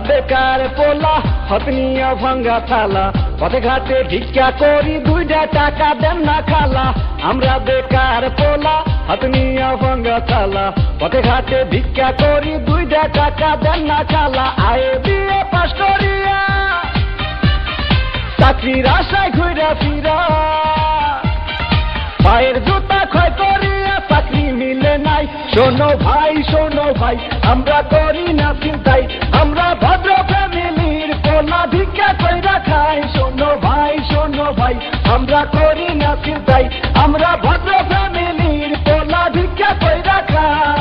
বেকার পোলা হাত নিয়া ভাঙ্গা থালা পথে ঘাটে ভিক্ষা করি দুইটা টাকা দেন না খালা আমরা বেকার পোলা হাত নিয়া ভাঙ্গা থালা পথে ঘাটে ভিক্ষা করি দুইটা টাকা দেন না খালা আয়ে বিয়ে পাস করিয়া চাকরির আশায় ঘুরা ফিরা পায়ের জুতা ক্ষয় করিয়া চাকরি মিলে নাই শোনো ভাই আমরা করি না চিন্তাই আমরা ভদ্র ফ্যামিলির পোলা ভিক্ষা কইরা খাই শোনো ভাই আমরা করি না চিন্তাই আমরা ভদ্র ফ্যামিলির পোলা ভিক্ষা কইরা খাই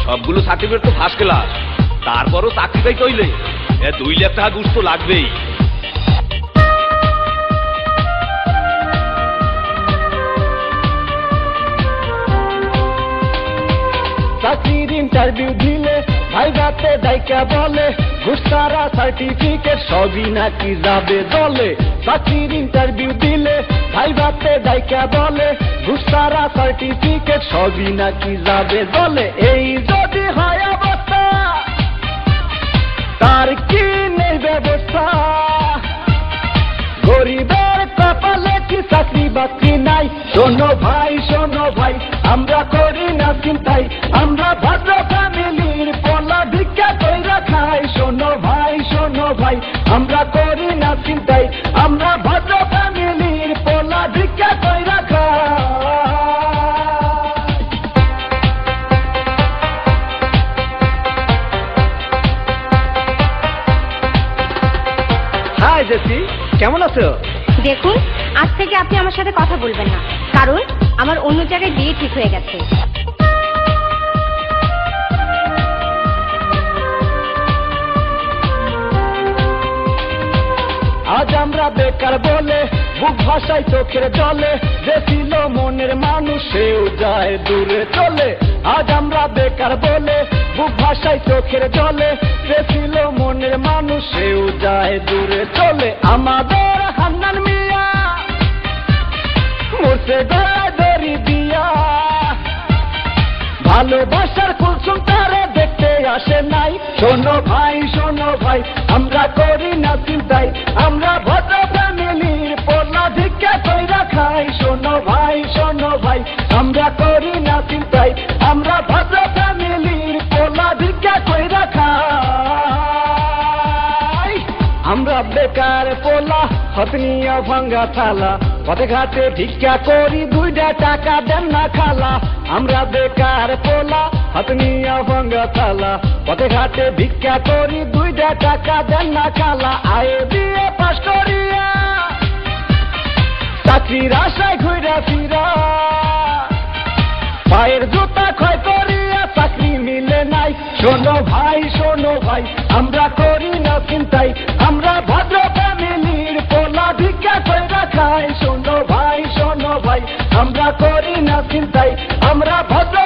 সবগুলো সার্টিফিকেট তো ফার্স্ট ক্লাস তারপরও চাকরিটাই চইলে 2 লাখ টাকা ঘুষ তো লাগবেই চাকরির ইন্টারভিউ দিলে ভাইভাতে দায়িকা বলে ঘুষ ছাড়া সার্টিফিকেট সবই নাকি যাবে দলে চাকরির ইন্টারভিউ দিলে ভাইভাতে দায়িকা বলে ঘুষ ছাড়া সার্টিফিকেট সবই নাকি যাবে দলে এই যদি হয় অবস্থা তার কি নেই ব্যবস্থা গরিবের কপালে কি চাকরি বাকরি নাই শোনো ভাই আমরা করি না চিন্তাই আমরা ভদ্র ফ্যামিলির পোলা ভিক্ষা কইরা খাই শোনো ভাই আমরা করি না চিন্তাই আমরা ভদ্র ফ্যামিলির পোলা ভিক্ষা কইরা খাই হাই জেসি কেমন আছো দেখুন আজ থেকে আপনি আমার সাথে কথা বলবেন না কারণ আমার অন্য জায়গায় বিয়ে ঠিক হয়ে গেছে আজ আমরা বেকার বলে বুক ভাষায় চোখের জলে যে ছিল মনের মানুষ সেও যায় দূরে চলে আজ আমরা বেকার বলে বুক ভাষায় চোখের জলে যে ছিল মনের মানুষ সেও যায় দূরে চলে আমাদের হান্নান মিয়া মরছে গলায় দড়ি দিয়া ভালোবাসার কুলসুম তারে দেখতে আসে নাই শোনো ভাই আমরা করি না চিন্তাই আমরা ভদ্র ফ্যামিলির পোলা ভিক্ষা কইরা খাই শোনো ভাই আমরা করি না চিন্তাই আমরা ভদ্র ফ্যামিলির পোলা ভিক্ষা কইরা খাই আমরা বেকার পোলা হাত নিয়া ভাঙ্গা থালা পথে ঘাটে ভিক্ষা করি দুইটা টাকা দেন না খালা আমরা বেকার পোলা হাত নিয়া ভাঙ্গা থালা পথে ঘাটে ভিক্ষা করি দুইটা টাকা দেন না খালা আয়ে বিয়ে পাস করিয়া চাকরির আশায় ঘুরা ফিরা পায়ের জুতা ক্ষয় করিয়া চাকরি মিলে নাই শোনো ভাই আমরা করি না চিন্তাই আমরা ভদ্র ফ্যামিলির পোলা ভিক্ষা কইরা খাই শোনো ভাই আমরা করি না চিন্তাই আমরা ভদ্র